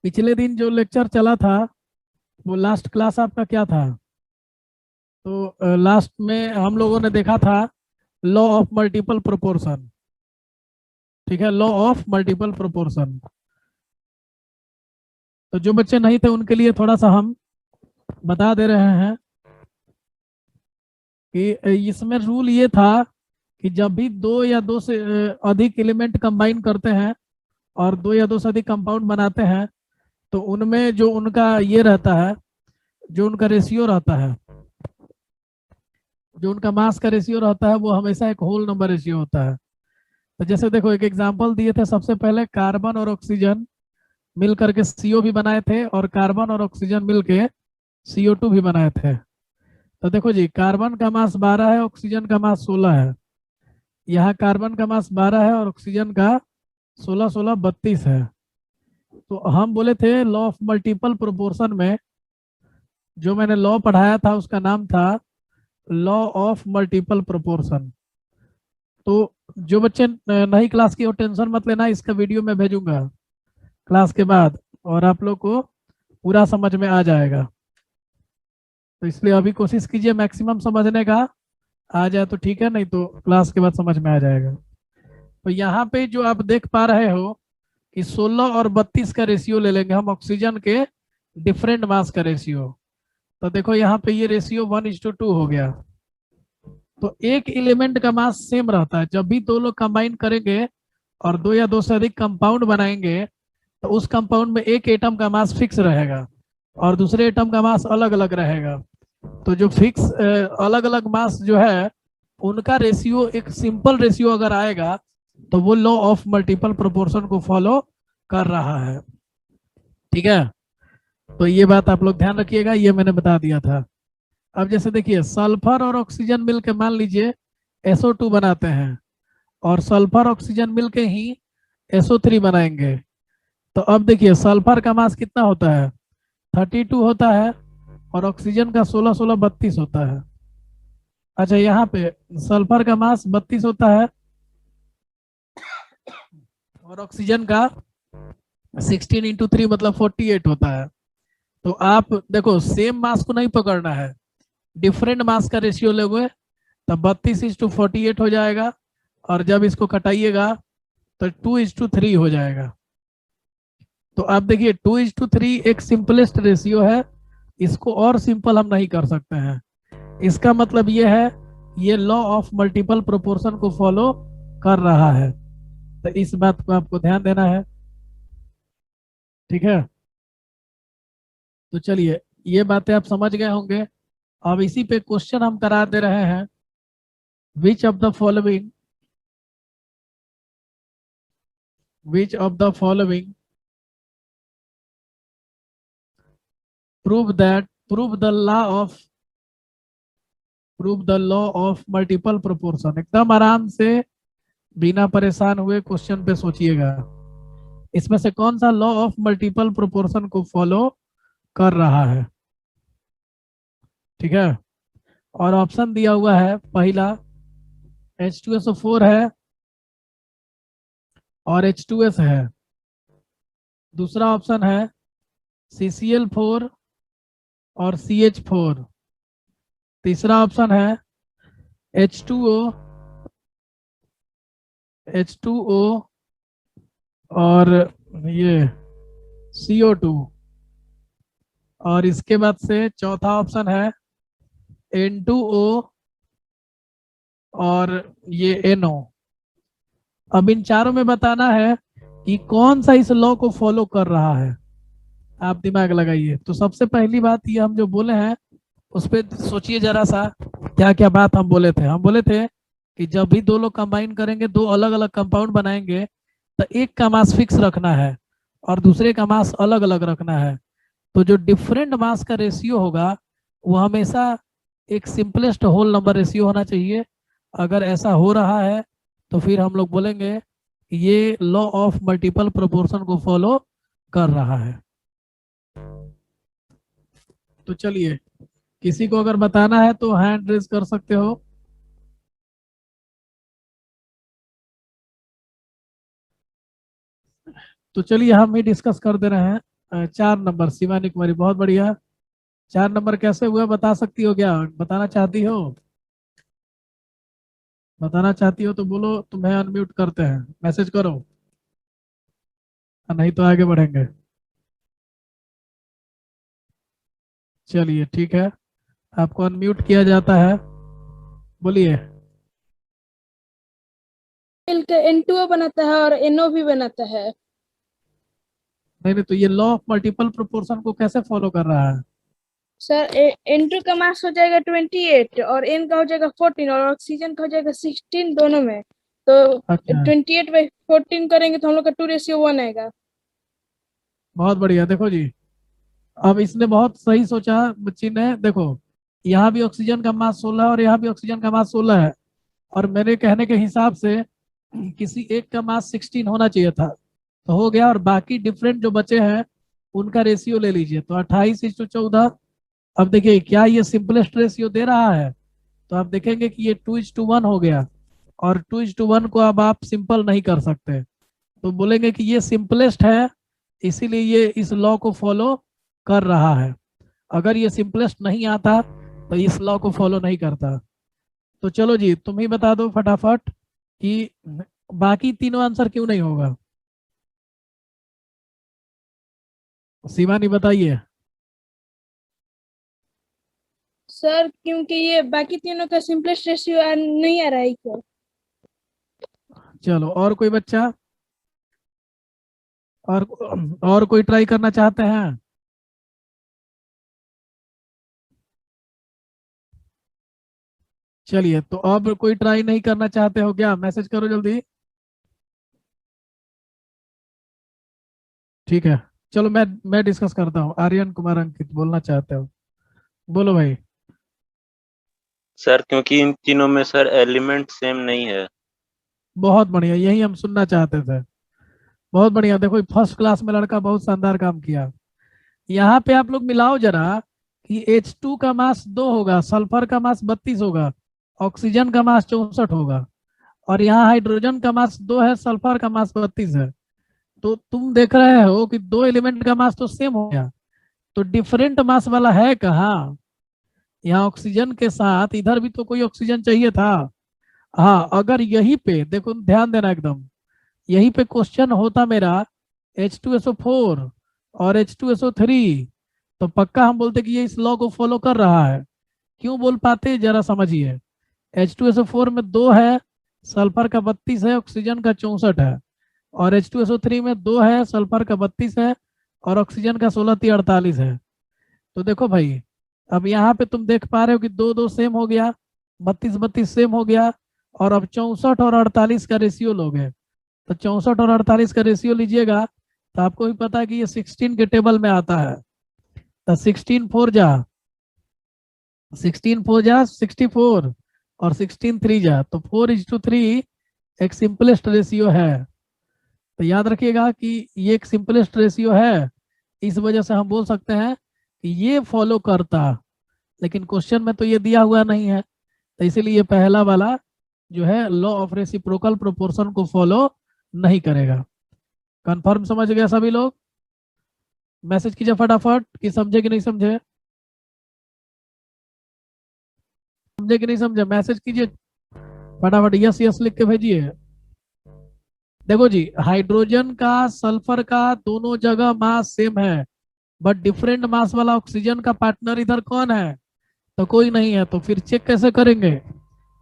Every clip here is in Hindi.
पिछले दिन जो लेक्चर चला था वो लास्ट क्लास आपका क्या था? तो लास्ट में हम लोगों ने देखा था लॉ ऑफ मल्टीपल प्रोपोर्शन। ठीक है, लॉ ऑफ मल्टीपल प्रोपोर्शन। तो जो बच्चे नहीं थे उनके लिए थोड़ा सा हम बता दे रहे हैं कि इसमें रूल ये था कि जब भी दो या दो से अधिक एलिमेंट कंबाइन करते हैं और दो या दो से अधिक कंपाउंड बनाते हैं तो उनमें जो उनका ये रहता है, जो उनका रेशियो रहता है, जो उनका मास का रेशियो रहता है वो हमेशा एक होल नंबर रेशियो होता है। तो जैसे देखो एक एग्जांपल दिए थे, सबसे पहले कार्बन और ऑक्सीजन मिल करके CO भी बनाए थे और कार्बन और ऑक्सीजन मिल के CO2 भी बनाए थे। तो देखो जी, कार्बन का मास 12 है, ऑक्सीजन का मास 16 है। यहाँ कार्बन का मास 12 है और ऑक्सीजन का 16 16 32 है। तो हम बोले थे लॉ ऑफ मल्टीपल प्रोपोर्शन में जो मैंने लॉ पढ़ाया था उसका नाम था लॉ ऑफ मल्टीपल प्रोपोर्शन। तो जो बच्चे नई क्लास की हो टेंशन मत लेना, इसका वीडियो मैं भेजूंगा क्लास के बाद और आप लोग को पूरा समझ में आ जाएगा। तो इसलिए अभी कोशिश कीजिए मैक्सिमम समझने का, आ जाए तो ठीक है, नहीं तो क्लास के बाद समझ में आ जाएगा। तो यहाँ पे जो आप देख पा रहे हो कि 16 और 32 का रेशियो ले लेंगे हम ऑक्सीजन के डिफरेंट मास का रेशियो। तो देखो यहाँ पे ये रेशियो 1:2 हो गया। तो एक एलिमेंट का मास सेम रहता है, जब भी दो लोग कंबाइन करेंगे और दो या दो से अधिक कंपाउंड बनाएंगे तो उस कंपाउंड में एक एटम का मास फिक्स रहेगा और दूसरे एटम का मास अलग अलग रहेगा। तो जो फिक्स अलग अलग मास जो है उनका रेशियो एक सिंपल रेशियो अगर आएगा तो वो लॉ ऑफ मल्टीपल प्रोपोर्शन को फॉलो कर रहा है। ठीक है, तो ये बात आप लोग ध्यान रखिएगा, ये मैंने बता दिया था। अब जैसे देखिए सल्फर और ऑक्सीजन मिलके मान लीजिए SO2 बनाते हैं और सल्फर ऑक्सीजन मिलके ही SO3 बनाएंगे। तो अब देखिए सल्फर का मास कितना होता है, 32 होता है और ऑक्सीजन का 16 16 32 होता है। अच्छा यहाँ पे सल्फर का मास 32 होता है और ऑक्सीजन का 16 × 3 मतलब 48 होता है। तो आप देखो सेम मास को नहीं पकड़ना है, डिफरेंट मास का रेशियो लोगे तब 32:48 हो जाएगा और जब इसको कटाइएगा तो 2:3 हो जाएगा। तो आप देखिए 2:3 एक सिंपलेस्ट रेशियो है, इसको और सिंपल हम नहीं कर सकते हैं। इसका मतलब ये है ये लॉ ऑफ मल्टीपल प्रोपोर्शन को फॉलो कर रहा है। तो इस बात को आपको ध्यान देना है। ठीक है, तो चलिए ये बातें आप समझ गए होंगे। अब इसी पे क्वेश्चन हम करा दे रहे हैं। Which of the following which of the following prove the law of multiple proportion. एकदम आराम से बिना परेशान हुए क्वेश्चन पे सोचिएगा, इसमें से कौन सा लॉ ऑफ मल्टीपल प्रोपोर्शन को फॉलो कर रहा है। ठीक है, और ऑप्शन दिया हुआ है, पहला H2SO4 है और H2S है। दूसरा ऑप्शन है CCl4 और CH4। तीसरा ऑप्शन है H2O और ये CO2। और इसके बाद से चौथा ऑप्शन है N2O और ये NO। अब इन चारों में बताना है कि कौन सा इस लॉ को फॉलो कर रहा है। आप दिमाग लगाइए। तो सबसे पहली बात ये हम जो बोले हैं उस पर सोचिए जरा सा, क्या क्या बात हम बोले थे। हम बोले थे कि जब भी दो लोग कंबाइन करेंगे, दो अलग अलग कंपाउंड बनाएंगे, तो एक का मास फिक्स रखना है और दूसरे का मास अलग अलग रखना है। तो जो डिफरेंट मास का रेशियो होगा वो हमेशा एक सिंपलेस्ट होल नंबर रेशियो होना चाहिए। अगर ऐसा हो रहा है तो फिर हम लोग बोलेंगे कि ये लॉ ऑफ मल्टीपल प्रोपोर्शन को फॉलो कर रहा है। तो चलिए, किसी को अगर बताना है तो हैंड रेज कर सकते हो। तो चलिए हम ही डिस्कस कर दे रहे हैं। 4 नंबर शिवानी कुमारी, बहुत बढ़िया। 4 नंबर कैसे हुआ बता सकती हो क्या? बताना चाहती हो? बताना चाहती हो तो बोलो, तुम्हें अनम्यूट करते हैं, मैसेज करो, नहीं तो आगे बढ़ेंगे। चलिए ठीक है, आपको अनम्यूट किया जाता है, बोलिए। मिलकर N2O बनाता है और NO भी बनाता है। नहीं नहीं, तो ये लॉ ऑफ मल्टीपल प्रोपोर्शन को कैसे फॉलो कर रहा है? सर N2 का मास हो जाएगा 28 और N का हो जाएगा 14 और ऑक्सीजन का हो जाएगा 16 दोनों में। तो अच्छा, 28/14 करेंगे तो हम लोग का 2:1 आएगा। बहुत बढ़िया। देखो जी, अब इसने बहुत सही सोचा बच्ची ने। देखो, यहाँ भी ऑक्सीजन का मास 16 है और यहाँ भी ऑक्सीजन का मास 16 है, और मेरे कहने के हिसाब से किसी एक का मास 16 होना चाहिए था, तो हो गया। और बाकी डिफरेंट जो बचे हैं उनका रेशियो ले लीजिए, तो 28:14। अब देखिए क्या ये सिंपलेस्ट रेशियो दे रहा है? तो आप देखेंगे कि ये 2:1 हो गया, और 2:1 को अब आप सिंपल नहीं कर सकते, तो बोलेंगे कि ये सिंपलेस्ट है, इसीलिए ये इस लॉ को फॉलो कर रहा है। अगर ये सिंपलेस्ट नहीं आता तो इस लॉ को फॉलो नहीं करता। तो चलो जी, तुम ही बता दो फटाफट कि बाकी तीनों आंसर क्यों नहीं होगा। शिवानी बताइए। सर क्योंकि ये बाकी तीनों का सिंपलेस्ट रेशियो नहीं आ रहा है क्या? चलो, और कोई बच्चा, और और कोई ट्राई करना चाहते हैं? चलिए, तो अब कोई ट्राई नहीं करना चाहते हो क्या? मैसेज करो जल्दी। ठीक है, चलो मैं डिस्कस करता हूँ। आर्यन कुमार अंकित बोलना चाहते हो, बोलो भाई। सर क्योंकि इन तीनों में सर एलिमेंट सेम नहीं है। बहुत बढ़िया, यही हम सुनना चाहते थे। बहुत बढ़िया, देखो फर्स्ट क्लास में लड़का बहुत शानदार काम किया। यहाँ पे आप लोग मिलाओ जरा कि H2 का मास 2 होगा, सल्फर का मास 32 होगा, ऑक्सीजन का मास 64 होगा, और यहाँ हाइड्रोजन का मास 2 है, सल्फर का मास 32 है। तो तुम देख रहे हो कि दो एलिमेंट का मास तो सेम हो गया, तो डिफरेंट मास वाला है कहाँ? यहाँ ऑक्सीजन के साथ इधर भी तो कोई ऑक्सीजन चाहिए था। हाँ, अगर यही पे देखो, ध्यान देना एकदम, यही पे क्वेश्चन होता मेरा H2SO4 और H2SO3, तो पक्का हम बोलते कि ये इस लॉ को फॉलो कर रहा है। क्यों बोल पाते जरा समझिए। H2SO4 में 2 है, सल्फर का 32 है, ऑक्सीजन का 64 है, और H2SO3 में 2 है, सल्फर का 32 है, और ऑक्सीजन का 16 है। तो देखो भाई, अब यहाँ पे तुम देख पा रहे हो कि दो दो सेम हो गया, 32 32 सेम हो गया, और अब 64 और 48 का रेशियो लोगे, तो 64 और 48 का रेशियो लीजिएगा, तो आपको भी पता है कि ये 16 के टेबल में आता है। तो 16 4 जा 64, और 16 3 जा तो 4:3 एक सिंपलेस्ट रेशियो है। तो याद रखिएगा कि ये एक सिंपलेस्ट रेशियो है, इस वजह से हम बोल सकते हैं कि ये फॉलो करता। लेकिन क्वेश्चन में तो ये दिया हुआ नहीं है, तो इसीलिए ये पहला वाला जो है लॉ ऑफ रेसिप्रोकल प्रोपोर्शन को फॉलो नहीं करेगा। कंफर्म समझ गया सभी लोग? मैसेज कीजिए फटाफट कि समझे कि नहीं समझे, समझे कि नहीं समझे, मैसेज कीजिए फटाफट, यस यस लिख के भेजिए। देखो जी, हाइड्रोजन का सल्फर का दोनों जगह मास सेम है, बट डिफरेंट मास वाला ऑक्सीजन का पार्टनर इधर कौन है? तो कोई नहीं है, तो फिर चेक कैसे करेंगे?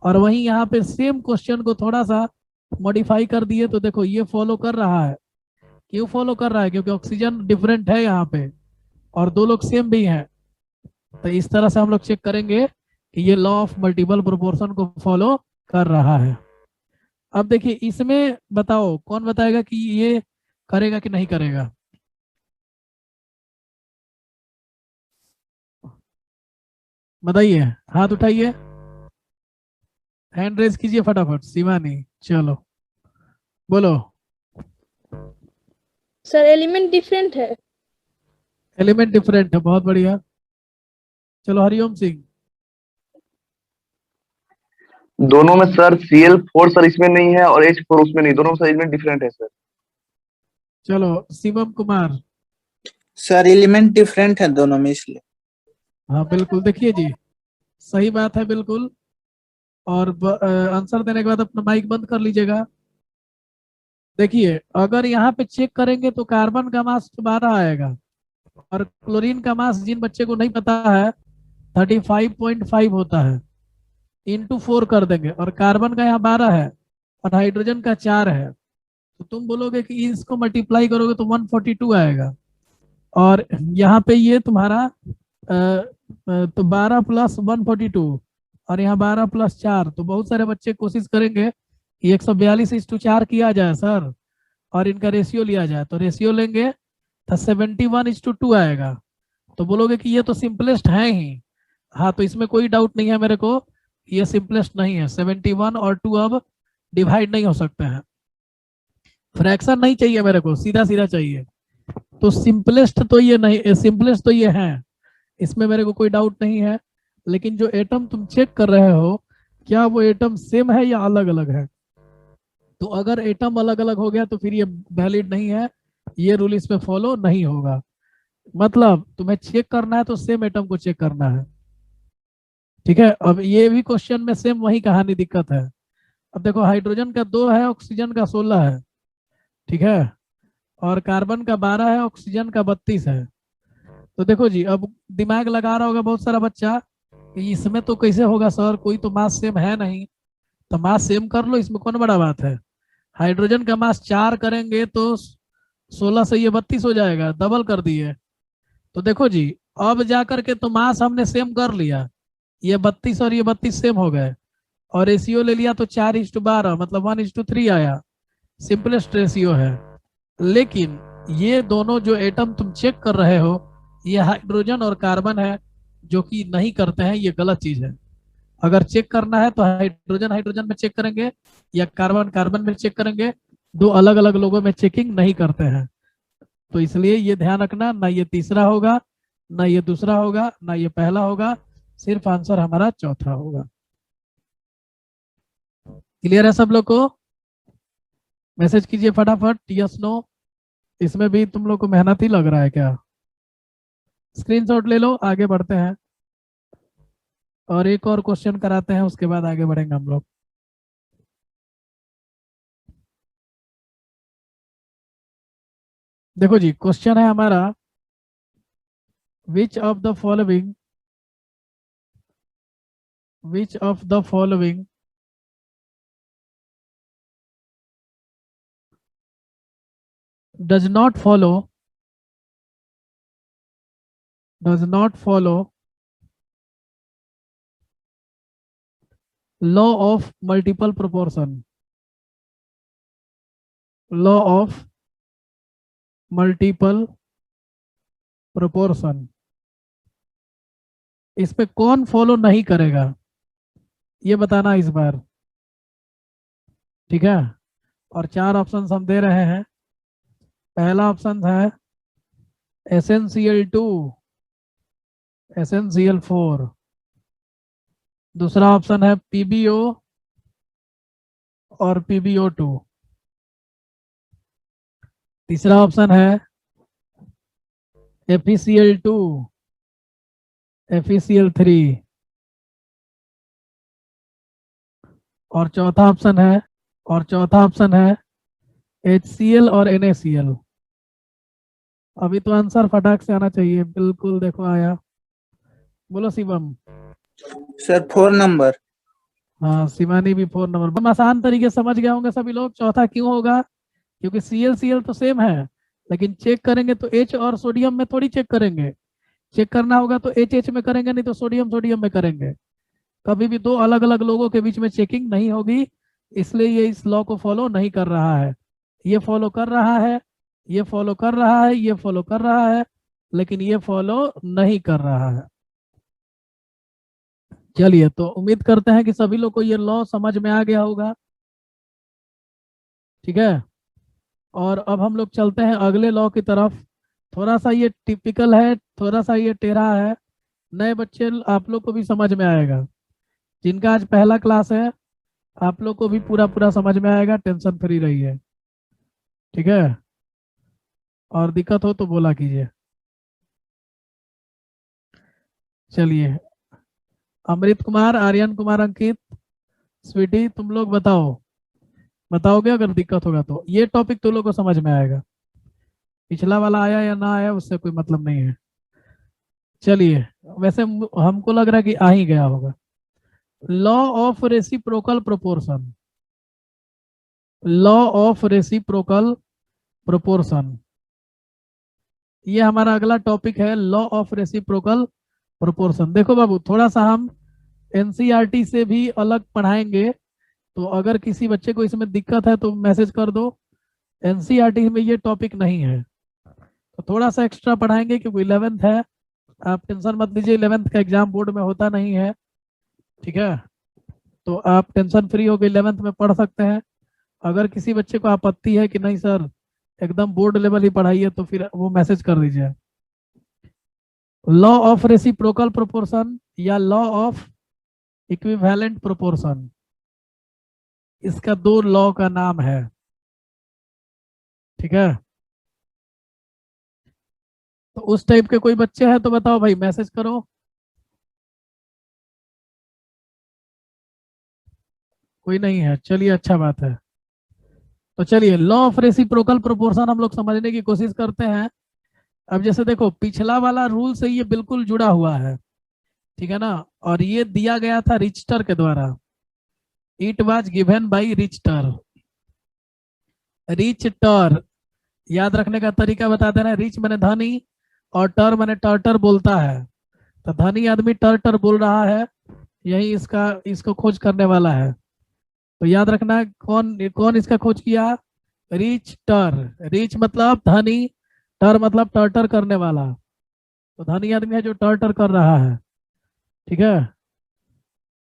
और वहीं यहाँ पे सेम क्वेश्चन को थोड़ा सा मॉडिफाई कर दिए, तो देखो ये फॉलो कर रहा है। क्यों फॉलो कर रहा है? क्योंकि ऑक्सीजन डिफरेंट है यहाँ पे, और दो लोग सेम भी हैं। तो इस तरह से हम लोग चेक करेंगे कि ये लॉ ऑफ मल्टीपल प्रोपोर्शन को फॉलो कर रहा है। अब देखिए इसमें बताओ, कौन बताएगा कि ये करेगा कि नहीं करेगा? बताइए, हाथ उठाइए, हैंड रेज कीजिए फटाफट। शिवानी, चलो बोलो। सर एलिमेंट डिफरेंट है। एलिमेंट डिफरेंट है, बहुत बढ़िया। चलो हरिओम सिंह। दोनों में सर Cl4 सर इसमें नहीं है और H4 उसमें नहीं, दोनों में एलिमेंट डिफरेंट है सर। चलो Shivam Kumar. Sir element different है दोनों में इसलिए। हाँ बिल्कुल, देखिए जी सही बात है बिल्कुल। और आंसर देने के बाद अपना माइक बंद कर लीजिएगा। देखिए अगर यहाँ पे चेक करेंगे तो कार्बन का मास 12 आएगा और क्लोरीन का मास, जिन बच्चे को नहीं पता है, 35.5 होता है। इंटू 4 कर देंगे और कार्बन का यहाँ 12 है और हाइड्रोजन का 4 है, तो तुम बोलोगे कि इसको मल्टीप्लाई करोगे तो 142 आएगा। और यहाँ पे ये तुम्हारा तो 12 प्लस 142 और यहाँ 12 प्लस 4, तो बहुत सारे बच्चे कोशिश करेंगे कि 142:4 किया जाए सर और इनका रेशियो लिया जाए, तो रेशियो लेंगे तो 71:2 आएगा। तो बोलोगे कि ये तो सिंपलेस्ट है ही। हाँ तो इसमें कोई डाउट नहीं है मेरे को, ये सिंपलेस्ट नहीं है। 71 और 2 अब डिवाइड नहीं हो सकते हैं, फ्रैक्शन नहीं चाहिए मेरे को, सीधा सीधा चाहिए। तो सिंपलेस्ट तो ये नहीं, सिंपलेस्ट तो ये है, इसमें मेरे को कोई डाउट नहीं है। लेकिन जो एटम तुम चेक कर रहे हो, क्या वो एटम सेम है या अलग अलग है? तो अगर एटम अलग अलग हो गया तो फिर ये वैलिड नहीं है, ये रूल इसमें फॉलो नहीं होगा। मतलब तुम्हें चेक करना है तो सेम एटम को चेक करना है, ठीक है। अब ये भी क्वेश्चन में सेम वही कहानी, दिक्कत है। अब देखो हाइड्रोजन का 2 है, ऑक्सीजन का 16 है, ठीक है, और कार्बन का 12 है, ऑक्सीजन का 32 है। तो देखो जी, अब दिमाग लगा रहा होगा बहुत सारा बच्चा कि इसमें तो कैसे होगा सर, कोई तो मास सेम है नहीं। तो मास सेम कर लो, इसमें कौन बड़ा बात है। हाइड्रोजन का मास 4 करेंगे तो 16 से ये 32 हो जाएगा, डबल कर दिए। तो देखो जी अब जा करके तो मास हमने सेम कर लिया, ये 32 और ये 32 सेम हो गए, और रेशियो ले लिया तो 4:12 मतलब 1:3 आया, सिंपलेस्ट रेशियो है। लेकिन ये दोनों जो एटम तुम चेक कर रहे हो, ये हाइड्रोजन और कार्बन है, जो कि नहीं करते हैं, ये गलत चीज है। अगर चेक करना है तो हाइड्रोजन हाइड्रोजन में चेक करेंगे या कार्बन कार्बन में चेक करेंगे, दो अलग अलग लोगों में चेकिंग नहीं करते हैं। तो इसलिए ये ध्यान रखना, ना ये तीसरा होगा, ना ये दूसरा होगा, ना ये पहला होगा, सिर्फ आंसर हमारा चौथा होगा। क्लियर है सब लोग को? मैसेज कीजिए फटाफट, यस नो। इसमें भी तुम लोग को मेहनत ही लग रहा है क्या? स्क्रीनशॉट ले लो, आगे बढ़ते हैं और एक और क्वेश्चन कराते हैं, उसके बाद आगे बढ़ेंगे हम लोग। देखो जी क्वेश्चन है हमारा, which of the following does not follow law of multiple proportion, law of multiple proportion। इस पे कौन फॉलो नहीं करेगा ये बताना इस बार, ठीक है। और 4 ऑप्शन हम दे रहे हैं। पहला ऑप्शन है SnCl2, SnCl4। दूसरा ऑप्शन है PbO और PbO2। तीसरा ऑप्शन है FeCl2, FeCl3। और चौथा ऑप्शन है HCl और NaCl। अभी तो आंसर फटाक से आना चाहिए, बिल्कुल देखो आया, बोलो शिवम। Sir 4 number. हाँ शिवानी भी 4 नंबर। हम आसान तरीके से समझ गए होंगे सभी लोग, चौथा क्यों होगा, क्योंकि Cl तो सेम है, लेकिन चेक करेंगे तो H और सोडियम में थोड़ी चेक करेंगे। चेक करना होगा तो H में करेंगे, नहीं तो सोडियम में करेंगे। कभी भी दो अलग अलग लोगों के बीच में चेकिंग नहीं होगी, इसलिए ये इस लॉ को फॉलो नहीं कर रहा है। ये फॉलो कर रहा है, ये फॉलो कर रहा है, ये फॉलो कर रहा है, लेकिन ये फॉलो नहीं कर रहा है। चलिए तो उम्मीद करते हैं कि सभी लोग को ये लॉ समझ में आ गया होगा, ठीक है। और अब हम लोग चलते हैं अगले लॉ की तरफ। थोड़ा सा ये टिपिकल है, थोड़ा सा ये टेढ़ा है, नए बच्चे आप लोग को भी समझ में आएगा। जिनका आज पहला क्लास है आप लोग को भी पूरा पूरा समझ में आएगा, टेंशन फ्री रहिए, ठीक है। और दिक्कत हो तो बोला कीजिए। चलिए, अमृत कुमार, आर्यन कुमार, अंकित, स्वीटी, तुम लोग बताओगे अगर दिक्कत होगा तो। ये टॉपिक तुम लोग को समझ में आएगा, पिछला वाला आया या ना आया उससे कोई मतलब नहीं है। चलिए, वैसे हमको लग रहा है कि आ ही गया होगा। Law of reciprocal proportion, law of reciprocal proportion, ये हमारा अगला टॉपिक है, लॉ ऑफ रेसिप्रोकल प्रोपोर्शन। देखो बाबू, थोड़ा सा हम एनसीईआरटी से भी अलग पढ़ाएंगे, तो अगर किसी बच्चे को इसमें दिक्कत है तो मैसेज कर दो। एनसीईआरटी में ये टॉपिक नहीं है, तो थोड़ा सा एक्स्ट्रा पढ़ाएंगे क्योंकि 11th है। आप टेंशन मत लीजिए, 11th का एग्जाम बोर्ड में होता नहीं है, ठीक है? तो आप टेंशन फ्री होकर 11th में पढ़ सकते हैं। अगर किसी बच्चे को आपत्ति है कि नहीं सर एकदम बोर्ड लेवल ही पढ़ाइए, तो फिर वो मैसेज कर दीजिए। लॉ ऑफ रेसिप्रोकल प्रोपोर्शन या लॉ ऑफ इक्विवेलेंट प्रोपोर्शन, इसका दो लॉ का नाम है, ठीक है? तो उस टाइप के कोई बच्चे हैं तो बताओ भाई, मैसेज करो। कोई नहीं है, चलिए अच्छा बात है। तो चलिए, लॉ ऑफ रेसिप्रोकल प्रोपोर्शन हम लोग समझने की कोशिश करते हैं। अब जैसे देखो, पिछला वाला रूल से ये बिल्कुल जुड़ा हुआ है, ठीक है ना? और ये दिया गया था रिचटर के द्वारा, it was given by Richter. Richter, याद रखने का तरीका बता देना। रिच मैंने धनी और टर मैंने टर्टर बोलता है, तो धनी आदमी टर्टर बोल रहा है, यही इसको खोज करने वाला है। तो याद रखना, कौन कौन इसका खोज किया? रिच टर। रिच मतलब धनी, टर मतलब टर्टर करने वाला, तो धनी आदमी है जो टर्टर कर रहा है, ठीक है?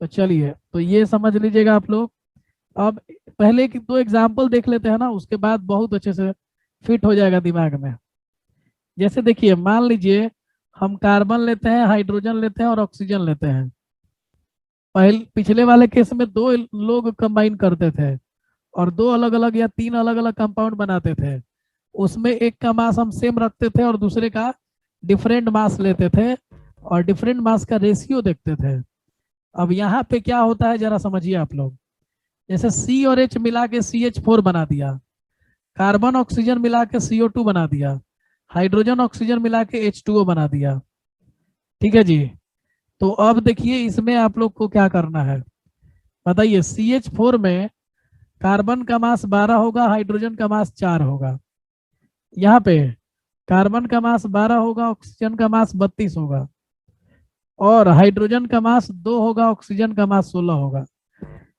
तो चलिए, तो ये समझ लीजिएगा आप लोग। अब पहले की दो एग्जाम्पल देख लेते हैं ना, उसके बाद बहुत अच्छे से फिट हो जाएगा दिमाग में। जैसे देखिए, मान लीजिए हम कार्बन लेते हैं, हाइड्रोजन लेते हैं और ऑक्सीजन लेते हैं। पिछले वाले केस में दो लोग कंबाइन करते थे और दो अलग अलग या तीन अलग अलग कंपाउंड बनाते थे। उसमें एक का मास हम सेम रखते थे और दूसरे का डिफरेंट मास लेते थे और डिफरेंट मास का रेशियो देखते थे। अब यहाँ पे क्या होता है जरा समझिए आप लोग। जैसे C और H मिला के CH4 बना दिया, कार्बन ऑक्सीजन मिला के CO2 बना दिया, हाइड्रोजन ऑक्सीजन मिला के H2O बना दिया, ठीक है जी? तो अब देखिए, इसमें आप लोग को क्या करना है बताइए। CH4 में कार्बन का मास 12 होगा, हाइड्रोजन का मास 4 होगा। यहाँ पे कार्बन का मास 12 होगा, ऑक्सीजन का मास 32 होगा, और हाइड्रोजन का मास 2 होगा, ऑक्सीजन का मास 16 होगा।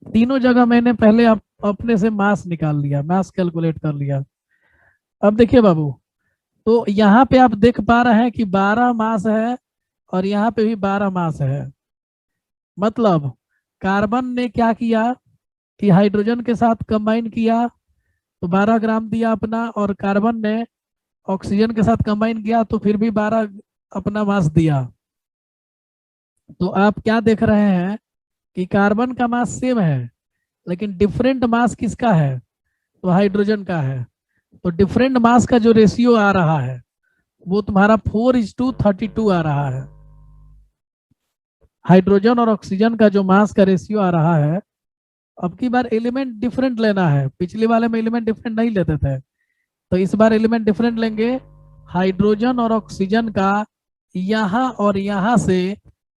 तीनों जगह मैंने पहले अपने से मास निकाल लिया, मास कैलकुलेट कर लिया। अब देखिए बाबू, तो यहाँ पे आप देख पा रहे हैं कि 12 मास है और यहाँ पे भी 12 मास है। मतलब कार्बन ने क्या किया कि हाइड्रोजन के साथ कंबाइन किया तो 12 ग्राम दिया अपना, और कार्बन ने ऑक्सीजन के साथ कंबाइन किया तो फिर भी 12 अपना मास दिया। तो आप क्या देख रहे हैं कि कार्बन का मास सेम है, लेकिन डिफरेंट मास किसका है? तो हाइड्रोजन का है। तो डिफरेंट मास का जो रेशियो आ रहा है वो तुम्हारा 4:32 आ रहा है। हाइड्रोजन और ऑक्सीजन का जो मास का रेशियो आ रहा है, अब की बार एलिमेंट डिफरेंट लेना है। पिछले वाले में एलिमेंट डिफरेंट नहीं लेते थे, तो इस बार एलिमेंट डिफरेंट लेंगे। हाइड्रोजन और ऑक्सीजन का यहाँ और यहाँ से,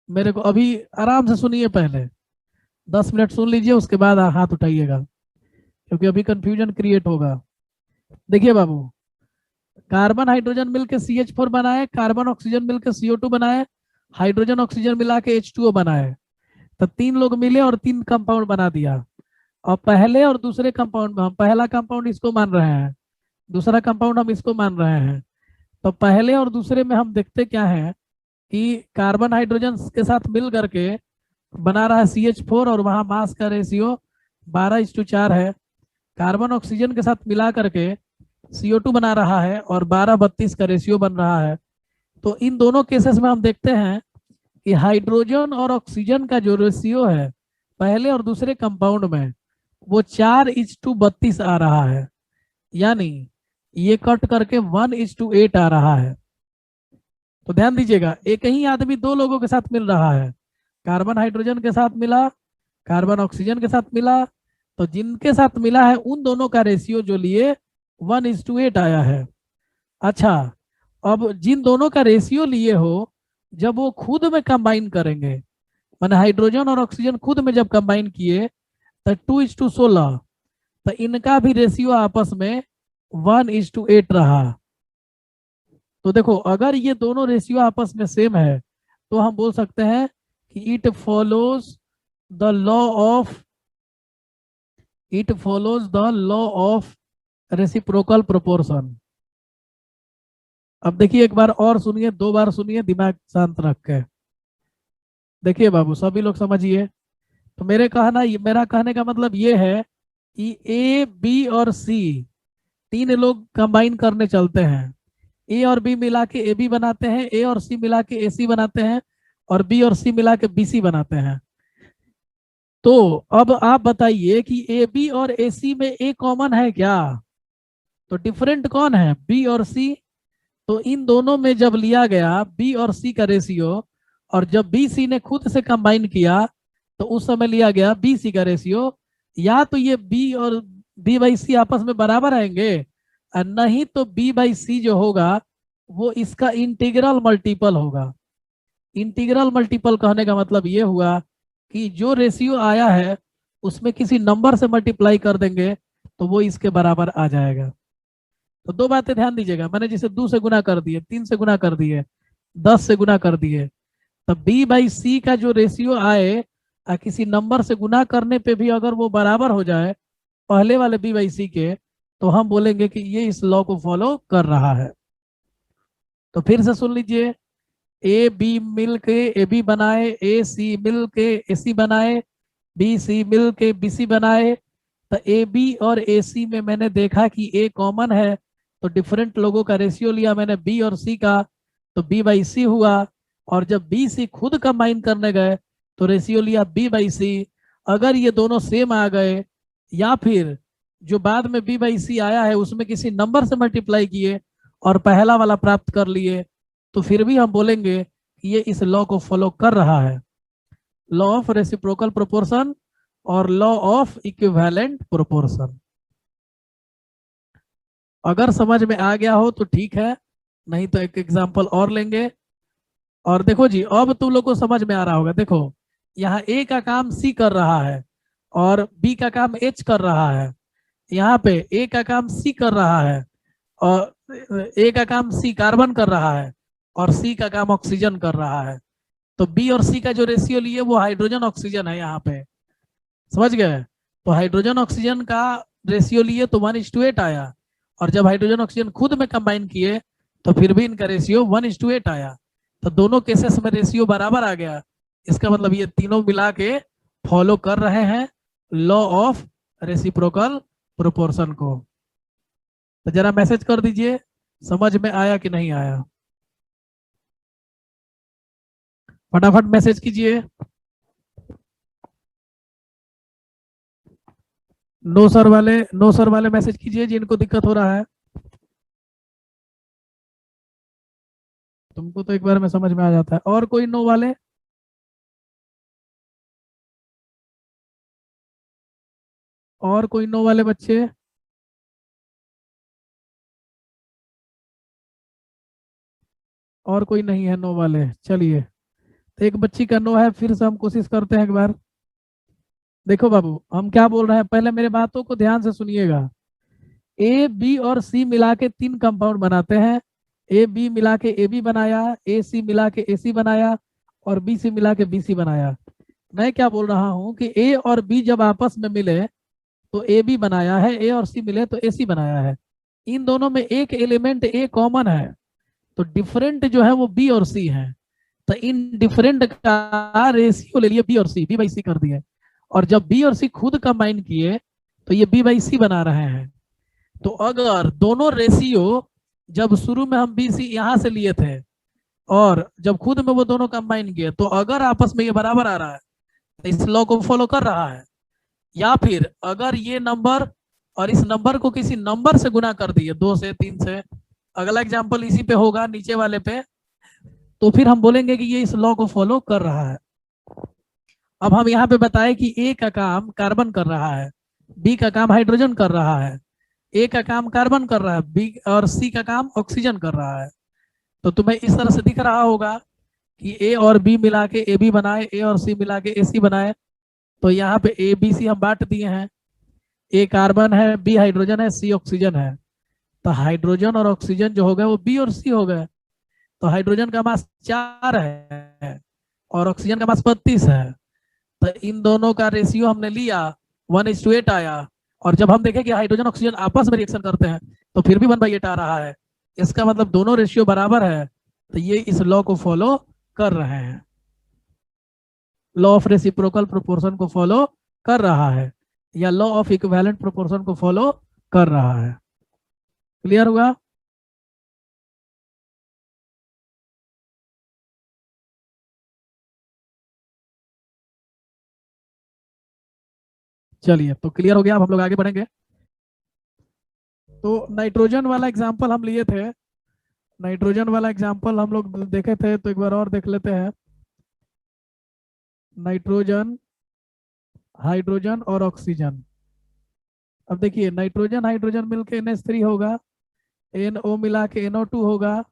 मेरे को अभी आराम से सुनिए, पहले 10 मिनट सुन लीजिए, उसके बाद हाथ उठाइएगा क्योंकि अभी कंफ्यूजन क्रिएट होगा। देखिए बाबू, कार्बन हाइड्रोजन मिलकर CH4 बनाए, कार्बन ऑक्सीजन मिलकर CO2 बनाए, हाइड्रोजन ऑक्सीजन मिला के H2O बनाए। तो तीन लोग मिले और 3 कंपाउंड बना दिया। और पहले और दूसरे कंपाउंड में हम पहला कंपाउंड इसको मान रहे हैं, दूसरा कंपाउंड हम इसको मान रहे हैं। तो पहले और दूसरे में हम देखते क्या है कि कार्बन हाइड्रोजन के साथ मिल करके बना रहा है CH4 और वहां मास का रेशियो 12:4 है। कार्बन ऑक्सीजन के साथ मिला करके CO2 बना रहा है और 12:32 का रेशियो बन रहा है। तो इन दोनों केसेस में हम देखते हैं कि हाइड्रोजन और ऑक्सीजन का जो रेशियो है पहले और दूसरे कंपाउंड में वो 4:32 आ रहा है, यानी ये कट करके 1:8 आ रहा है। तो ध्यान दीजिएगा, एक ही आदमी दो लोगों के साथ मिल रहा है, कार्बन हाइड्रोजन के साथ मिला, कार्बन ऑक्सीजन के साथ मिला, तो जिनके साथ मिला है उन दोनों का रेशियो जो लिए 1:8 आया है। अच्छा, अब जिन दोनों का रेशियो लिए हो, जब वो खुद में कंबाइन करेंगे, माने हाइड्रोजन और ऑक्सीजन खुद में जब कंबाइन किए तो 2:16, तो इनका भी रेशियो आपस में 1:8 रहा। तो देखो, अगर ये दोनों रेशियो आपस में सेम है तो हम बोल सकते हैं कि it follows the law of reciprocal proportion. अब देखिए, एक बार और सुनिए, 2 बार सुनिए, दिमाग शांत रख के देखिए बाबू, सभी लोग समझिए। तो मेरा कहने का मतलब ये है कि ए, बी और सी तीन लोग कंबाइन करने चलते हैं। ए और बी मिला के ए बी बनाते हैं, ए और सी मिला के ए सी बनाते हैं, और बी और सी मिला के बी सी बनाते हैं। तो अब आप बताइए कि ए बी और ए सी में ए कॉमन है क्या? तो डिफरेंट कौन है? बी और सी। तो इन दोनों में जब लिया गया बी और सी का रेशियो, और जब बी सी ने खुद से कंबाइन किया तो उस समय लिया गया बी सी का रेशियो। या तो ये बी और बी बाई सी आपस में बराबर आएंगे, और नहीं तो बी बाई सी जो होगा वो इसका इंटीग्रल मल्टीपल होगा। इंटीग्रल मल्टीपल कहने का मतलब ये हुआ कि जो रेशियो आया है उसमें किसी नंबर से मल्टीप्लाई कर देंगे तो वो इसके बराबर आ जाएगा। तो 2 बातें ध्यान दीजिएगा, मैंने जिसे 2 से गुना कर दिए, 3 से गुना कर दिए, 10 से गुना कर दिए, तो बी बाई सी का जो रेशियो आए किसी नंबर से गुना करने पे भी अगर वो बराबर हो जाए पहले वाले बी बाई सी के, तो हम बोलेंगे कि ये इस लॉ को फॉलो कर रहा है। तो फिर से सुन लीजिए, ए बी मिल के ए बी बनाए, ए सी मिल के ए सी बनाए, बी सी मिल के बी सी बनाए। तो ए बी और ए सी में मैंने देखा कि ए कॉमन है, तो डिफरेंट लोगों का रेशियो लिया मैंने बी और सी का, तो बी बाई सी हुआ। और जब बी सी खुद कंबाइन करने गए तो रेशियो लिया बी बाई सी। अगर ये दोनों सेम आ गए, या फिर जो बाद में बी बाई सी आया है उसमें किसी नंबर से मल्टीप्लाई किए और पहला वाला प्राप्त कर लिए, तो फिर भी हम बोलेंगे कि ये इस लॉ को फॉलो कर रहा है, लॉ ऑफ रेसिप्रोकल प्रोपोर्शन और लॉ ऑफ इक्विवेलेंट प्रोपोर्शन। अगर समझ में आ गया हो तो ठीक है, नहीं तो एक एग्जांपल और लेंगे। और देखो जी, अब तुम लोग को समझ में आ रहा होगा। देखो, यहाँ ए का काम सी कर रहा है और बी का काम एच कर रहा है। यहाँ पे ए का काम सी कर रहा है और ए का काम सी कार्बन कर रहा है और सी का काम ऑक्सीजन कर रहा है। तो बी और सी का जो रेशियो लिए वो हाइड्रोजन ऑक्सीजन है यहाँ पे, समझ गए? तो हाइड्रोजन ऑक्सीजन का रेशियो लिए तो 1:8 आया, और जब हाइड्रोजन ऑक्सीजन खुद में कंबाइन किए तो फिर भी इनका रेशियो 1:8 आया। तो दोनों केसेस में रेशियो बराबर आ गया। इसका मतलब ये तीनों मिला के फॉलो कर रहे हैं लॉ ऑफ रेसिप्रोकल प्रोपोर्शन को। तो जरा मैसेज कर दीजिए, समझ में आया कि नहीं आया? फटाफट मैसेज कीजिए। नो सर वाले मैसेज कीजिए जिनको दिक्कत हो रहा है। तुमको तो एक बार में समझ में आ जाता है। और कोई नो वाले? और कोई नो वाले बच्चे? और कोई नहीं है नो वाले? चलिए, तो एक बच्ची का नो है, फिर से हम कोशिश करते हैं एक बार। देखो बाबू, हम क्या बोल रहे हैं, पहले मेरे बातों को ध्यान से सुनिएगा। ए बी और सी मिला के 3 कंपाउंड बनाते हैं। ए बी मिला के ए बी बनाया, ए सी मिला के ए सी बनाया, और बी सी मिला के बी सी बनाया। मैं क्या बोल रहा हूं कि ए और बी जब आपस में मिले तो ए बी बनाया है, ए और सी मिले तो ए सी बनाया है। इन दोनों में एक एलिमेंट ए कॉमन है, तो डिफरेंट जो है वो बी और सी है। तो इन डिफरेंट का रेशियो ले लिए बी और सी, बी बाई सी कर दिए, और जब बी और सी खुद कंबाइन किए तो ये बी बाई सी बना रहे हैं। तो अगर दोनों रेशियो, जब शुरू में हम बी सी यहाँ से लिए थे और जब खुद में वो दोनों कंबाइन किए, तो अगर आपस में ये बराबर आ रहा है तो इस लॉ को फॉलो कर रहा है। या फिर अगर ये नंबर और इस नंबर को किसी नंबर से गुना कर दिए, 2 से 3 से, अगला एग्जांपल इसी पे होगा नीचे वाले पे। तो फिर हम बोलेंगे कि ये इस लॉ को फॉलो कर रहा है। अब हम यहाँ पे बताएं कि ए का काम कार्बन कर रहा है, बी का काम हाइड्रोजन कर रहा है, ए का काम कार्बन कर रहा है, बी और सी का काम ऑक्सीजन कर रहा है। तो तुम्हें इस तरह से दिख रहा होगा कि ए और बी मिला के ए बी बनाए, ए और सी मिला के ए सी बनाए। तो यहाँ पे ए बी सी हम बांट दिए हैं, ए कार्बन है, बी हाइड्रोजन है, सी ऑक्सीजन है। तो हाइड्रोजन और ऑक्सीजन जो हो गए वो बी और सी हो गए। तो हाइड्रोजन का मास 4 है और ऑक्सीजन का मास 32 है। तो इन दोनों का रेशियो हमने लिया, 1:8 आया। और जब हम देखें कि हाइड्रोजन ऑक्सीजन आपस में रिएक्शन करते हैं तो फिर भी 1/8 आ रहा है। इसका मतलब दोनों रेशियो बराबर है। तो ये इस लॉ को फॉलो कर रहे हैं, लॉ ऑफ रेसिप्रोकल प्रोपोर्शन को फॉलो कर रहा है, या लॉ ऑफ इक्विवेलेंट प्रोपोर्शन को फॉलो कर रहा है। क्लियर हुआ? चलिए, तो क्लियर हो गया। अब हम लोग आगे बढ़ेंगे। तो नाइट्रोजन वाला एग्जांपल हम लिए थे, नाइट्रोजन वाला एग्जांपल हम लोग देखे थे, तो एक बार और देख लेते हैं। नाइट्रोजन, हाइड्रोजन और ऑक्सीजन। अब देखिए, नाइट्रोजन हाइड्रोजन मिलके NH3 होगा, NO मिला के NO2 होगा,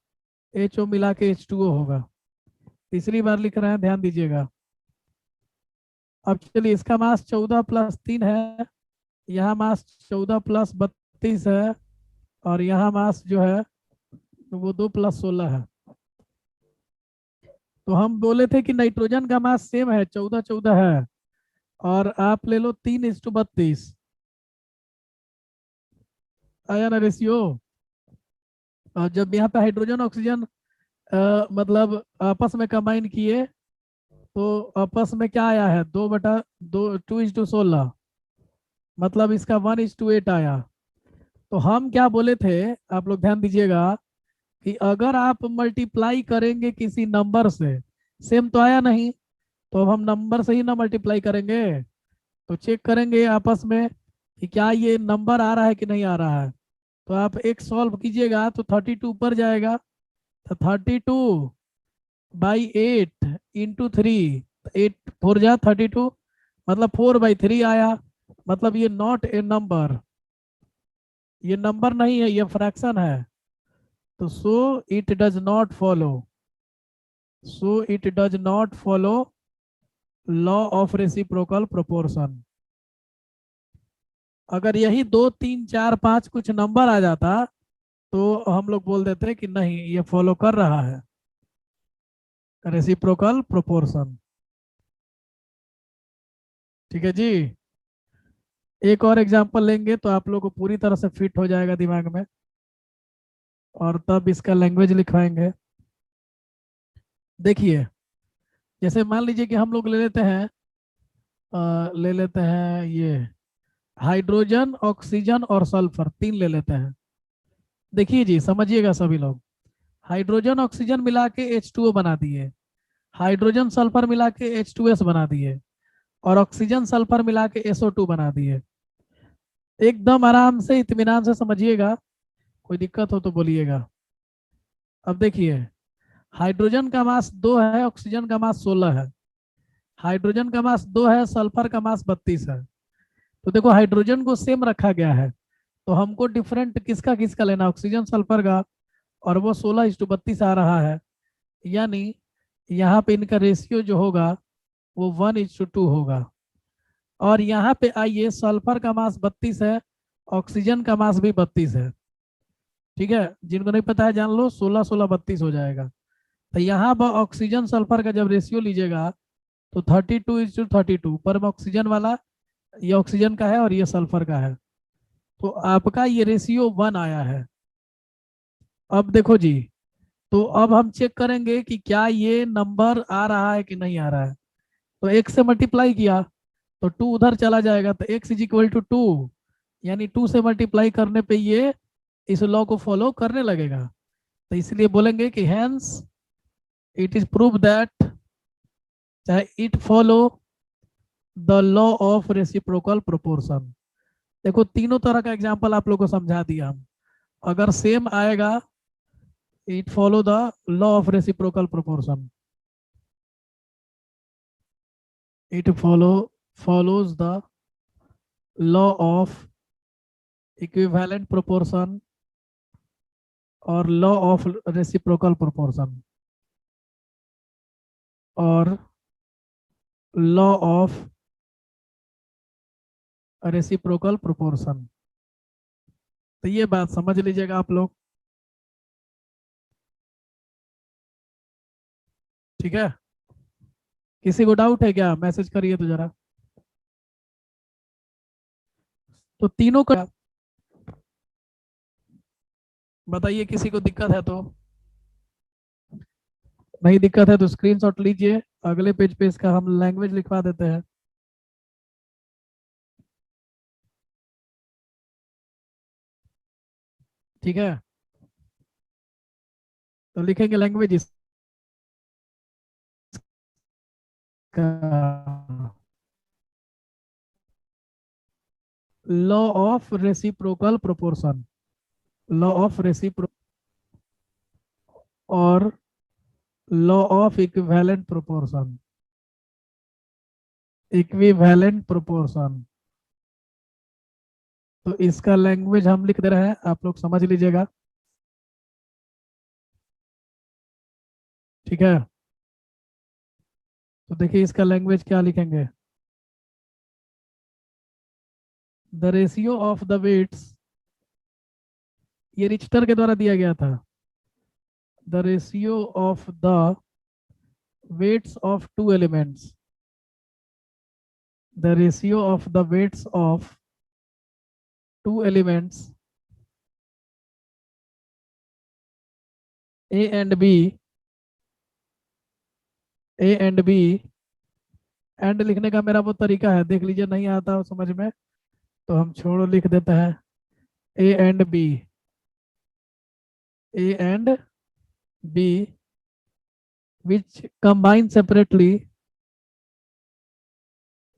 HO मिला के H2O होगा। तीसरी बार लिख रहे हैं, ध्यान दीजिएगा। अब चलिए, इसका मास 14 + 3 है, यहाँ मास 14 + 32 है, और यहाँ मास जो है वो 2 + 16 है। तो हम बोले थे कि नाइट्रोजन का मास सेम है, 14 14 है, और आप ले लो 3:32। आया ना रेशियो? और जब यहाँ पे हाइड्रोजन ऑक्सीजन मतलब आपस में कंबाइन किए तो आपस में क्या आया है, 2/2 मतलब इसका 1:8 आया। तो हम क्या बोले थे, आप लोग ध्यान दीजिएगा, कि अगर आप मल्टीप्लाई करेंगे किसी नंबर से, सेम तो आया नहीं, तो अब हम नंबर से ही ना मल्टीप्लाई करेंगे, तो चेक करेंगे आपस में कि क्या ये नंबर आ रहा है कि नहीं आ रहा है। तो आप एक सॉल्व कीजिएगा तो 32 ऊपर जाएगा, तो 32/8 × 3, 8 4 जा 32, मतलब 4/3 आया। मतलब ये नॉट ए नंबर, ये नंबर नहीं है, ये फ्रैक्शन है। तो so it does not follow, so it does not follow law of reciprocal proportion. अगर यही 2 3 4 5 कुछ नंबर आ जाता तो हम लोग बोल देते कि नहीं, ये फॉलो कर रहा है रेसिप्रोकल प्रोपोर्शन। ठीक है जी। एक और एग्जांपल लेंगे तो आप लोग को पूरी तरह से फिट हो जाएगा दिमाग में, और तब इसका लैंग्वेज लिखवाएंगे। देखिए, जैसे मान लीजिए कि हम लोग ले लेते हैं ये हाइड्रोजन, ऑक्सीजन और सल्फर, 3 ले लेते हैं। देखिए जी, समझिएगा सभी लोग, हाइड्रोजन ऑक्सीजन मिला के H2O बना दिए, हाइड्रोजन सल्फर मिला के H2S बना दिए, और ऑक्सीजन सल्फर मिला के SO2 बना दिए। एकदम आराम से इत्मीनान से समझिएगा, कोई दिक्कत हो तो बोलिएगा। अब देखिए, हाइड्रोजन का मास 2 है, ऑक्सीजन का मास 16 है, हाइड्रोजन का मास 2 है, सल्फर का मास 32 है। तो देखो, हाइड्रोजन को सेम रखा गया है, तो हमको डिफरेंट किसका किसका लेना, ऑक्सीजन सल्फर का, और वो 16:32 आ रहा है। यानी यहाँ पे इनका रेशियो जो होगा वो 1:2 होगा। और यहाँ पे आइए, सल्फर का मास 32 है, ऑक्सीजन का मास भी 32 है। ठीक है, जिनको नहीं पता है जान लो, 16 16 32 हो जाएगा। तो यहाँ पर ऑक्सीजन सल्फर का जब रेशियो लीजिएगा तो 32:32, पर ऑक्सीजन वाला ये ऑक्सीजन का है और ये सल्फर का है, तो आपका ये रेशियो 1 आया है। अब देखो जी, तो अब हम चेक करेंगे कि क्या ये नंबर आ रहा है कि नहीं आ रहा है। तो x से मल्टीप्लाई किया तो 2 उधर चला जाएगा, तो x = 2, यानी 2 से मल्टीप्लाई करने पे ये इस लॉ को फॉलो करने लगेगा। तो इसलिए बोलेंगे कि hence it is prove that, चाहे it follow the law of reciprocal proportion. देखो, तीनों तरह का एग्जांपल आप लोग को समझा दिया हम। अगर सेम आएगा It follow the law of reciprocal proportion. It follows the law of equivalent proportion or law of reciprocal proportion or law of reciprocal proportion. तो ये बात समझ लीजिएगा आप लोग, ठीक है। किसी को डाउट है क्या? मैसेज करिए तो जरा। तो तीनों का बताइए, किसी को दिक्कत है तो? नहीं दिक्कत है तो स्क्रीनशॉट लीजिए, अगले पेज पे इसका हम लैंग्वेज लिखवा देते हैं। ठीक है, तो लिखेंगे लैंग्वेज इसका law of reciprocal proportion, law of recipro और law of equivalent proportion, equivalent proportion. तो इसका लैंग्वेज हम लिख दे रहे हैं, आप लोग समझ लीजिएगा, ठीक है। तो देखिए इसका लैंग्वेज क्या लिखेंगे। The ratio of the weights, ये रिच्टर के द्वारा दिया गया था। The ratio of the weights of two elements, the ratio of the weights of two elements A and B, A and B, and लिखने का मेरा वो तरीका है, देख लीजिए, नहीं आता हो समझ में तो हम छोड़ो, लिख देते हैं A and B, A and B which combine separately,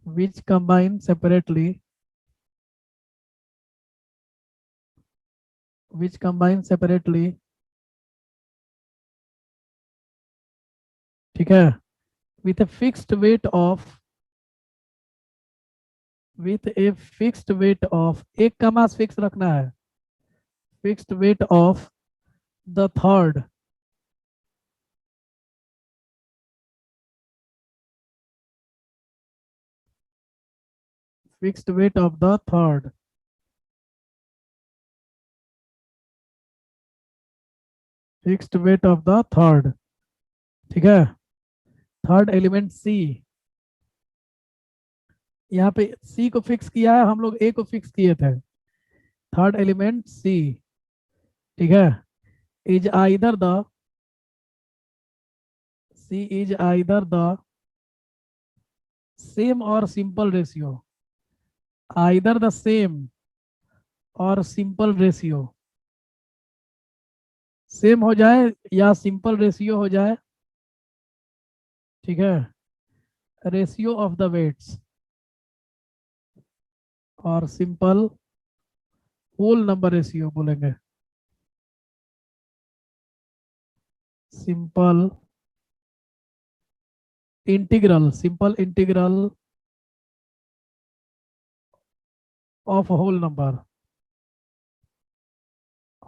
which combine separately, which combine separately, ठीक है, with a fixed weight of, with a fixed weight of, एक का मास फिक्स रखना है, fixed weight of the third, fixed weight of the third, fixed weight of the third, ठीक है। थर्ड एलिमेंट सी, यहाँ पे सी को फिक्स किया है, हम लोग ए को फिक्स किए थे। थर्ड एलिमेंट सी, ठीक है, is either the, C is either the same और simple ratio, either the same और सिंपल रेशियो, सेम हो जाए या सिंपल रेशियो हो जाए, ठीक है, रेशियो ऑफ द वेट्स और सिंपल होल नंबर रेशियो बोलेंगे, simple integral, simple integral of whole number,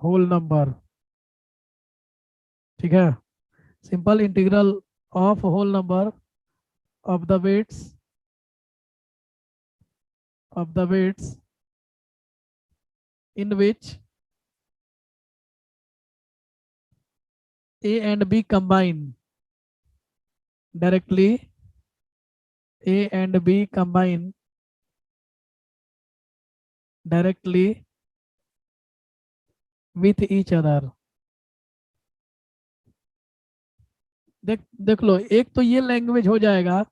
whole number, ठीक है, simple integral of whole number of the weights, of the weights in which A and B combine directly, A and B combine directly with each other। देख लो, एक तो ये लैंग्वेज हो जाएगा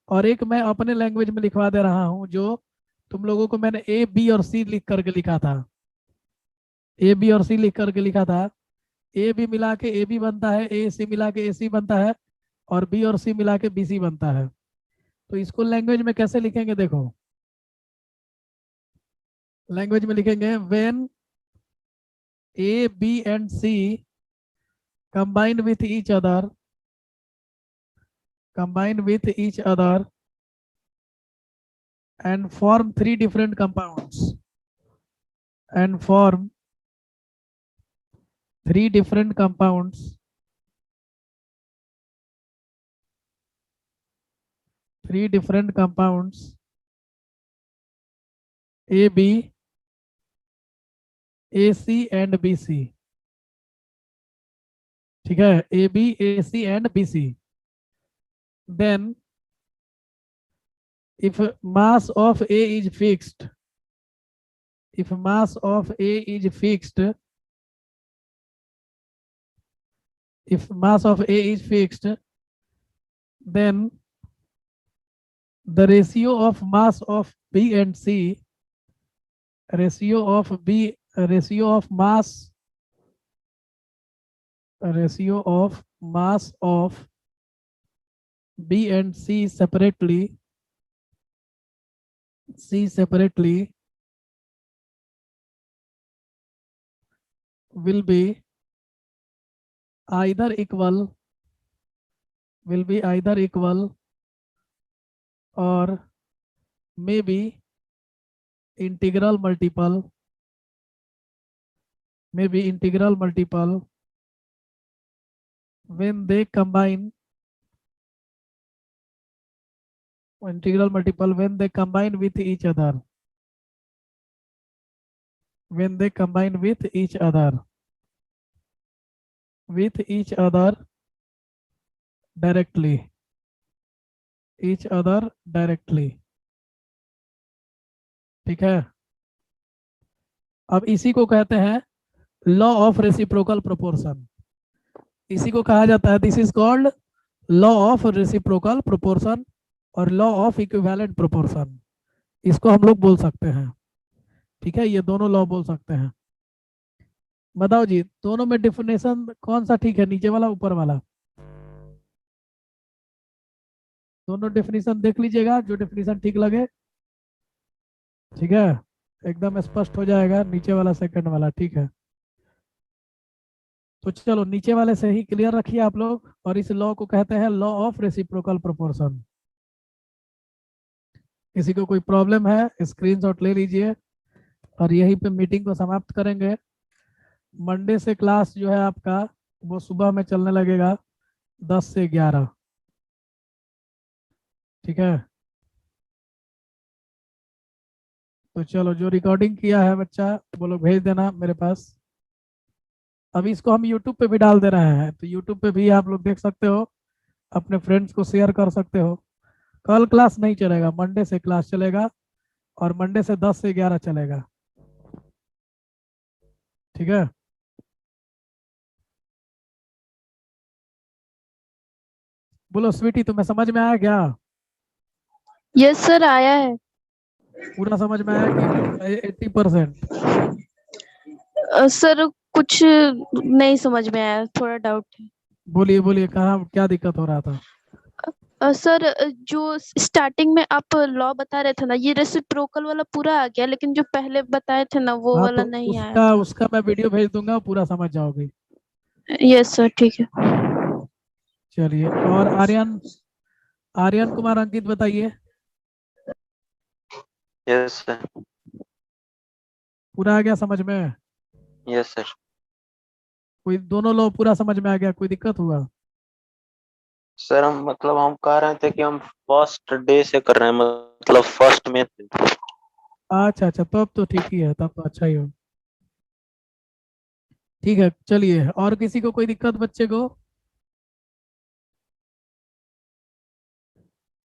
और एक मैं अपने लैंग्वेज में लिखवा दे रहा हूं, जो तुम लोगों को मैंने ए बी और सी लिख करके लिखा था, ए बी और सी लिख करके लिखा था। ए बी मिला के ए बी बनता है, ए सी मिला के ए सी बनता है, और बी और सी मिला के बी सी बनता है। तो इसको लैंग्वेज में कैसे लिखेंगे, देखो लैंग्वेज में लिखेंगे when A B and C combine with each other, and form three different compounds, and form three different compounds, AB, AC and BC. ठीक है, AB, AC and BC. Then if mass of A is fixed, if mass of A is fixed, if mass of A is fixed, then the ratio of mass of B and C, ratio of mass of B and C separately will be either equal, or maybe integral multiple, when they combine, with each other, directly, ठीक है। अब इसी को कहते हैं लॉ ऑफ रेसिप्रोकल प्रोपोर्शन, इसी को कहा जाता है, this is called law of reciprocal proportion और लॉ ऑफ इक्विवेलेंट प्रोपोर्शन, इसको हम लोग बोल सकते हैं। ठीक है, ये दोनों लॉ बोल सकते हैं। बताओ जी, दोनों में डेफिनेशन कौन सा ठीक है, नीचे वाला ऊपर वाला? दोनों डेफिनेशन देख लीजिएगा, जो डेफिनेशन ठीक लगे। ठीक है, एकदम स्पष्ट हो जाएगा, नीचे वाला सेकंड वाला। ठीक है, तो चलो नीचे वाले से ही क्लियर रखिए आप लोग, और इस लॉ को कहते हैं लॉ ऑफ रेसिप्रोकल प्रोपोर्शन। किसी को कोई प्रॉब्लम है स्क्रीनशॉट ले लीजिए, और यहीं पे मीटिंग को समाप्त करेंगे। मंडे से क्लास जो है आपका वो सुबह में चलने लगेगा 10 से 11। ठीक है, तो चलो जो रिकॉर्डिंग किया है बच्चा वो लोग भेज देना मेरे पास। अभी इसको हम YouTube पे भी डाल दे रहे हैं, तो YouTube पे भी आप लोग देख सकते हो, अपने फ्रेंड्स को शेयर कर सकते हो। कल क्लास नहीं चलेगा, मंडे से क्लास चलेगा, और मंडे से 10 से 11 चलेगा। ठीक है, बोलो स्वीटी, तुम्हें समझ में आया क्या? यस सर, आया है। पूरा समझ में आया कि 80%? सर कुछ नहीं समझ में आया, थोड़ा डाउट है। बोलिए बोलिए, कहाँ क्या दिक्कत हो रहा था? सर जो स्टार्टिंग में आप लॉ बता रहे थे ना, ये रेसिप्रोकल वाला पूरा आ गया, लेकिन जो पहले बताए थे ना वो हाँ, वाला तो नहीं आया था। उसका मैं वीडियो भेज दूंगा, पूरा समझ जाओगे। यस सर, ठीक है। चलिए, और आर्यन कुमार अंकित बताइए, यस सर। पूरा आ गया समझ में? Yes sir. कोई दोनों लॉ पूरा समझ में आ गया, कोई दिक्कत हुआ? सर हम कह रहे थे कि हम फर्स्ट डे से कर रहे हैं, मतलब फर्स्ट में थे। अच्छा अच्छा, तब तो ठीक ही है, तब तो अच्छा ही हो। ठीक है, चलिए, और किसी को कोई दिक्कत बच्चे को?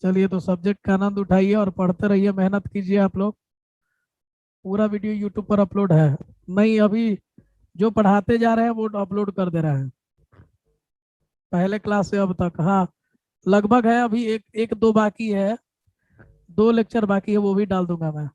चलिए, तो सब्जेक्ट का आनंद उठाइए और पढ़ते रहिए, मेहनत कीजिए आप लोग। पूरा वीडियो यूट्यूब पर अपलोड है, नहीं अभी जो पढ़ाते जा रहे हैं वो अपलोड कर दे रहे हैं, पहले क्लास से अब तक। हाँ, लगभग है, अभी एक दो बाकी है, 2 लेक्चर बाकी है, वो भी डाल दूंगा मैं।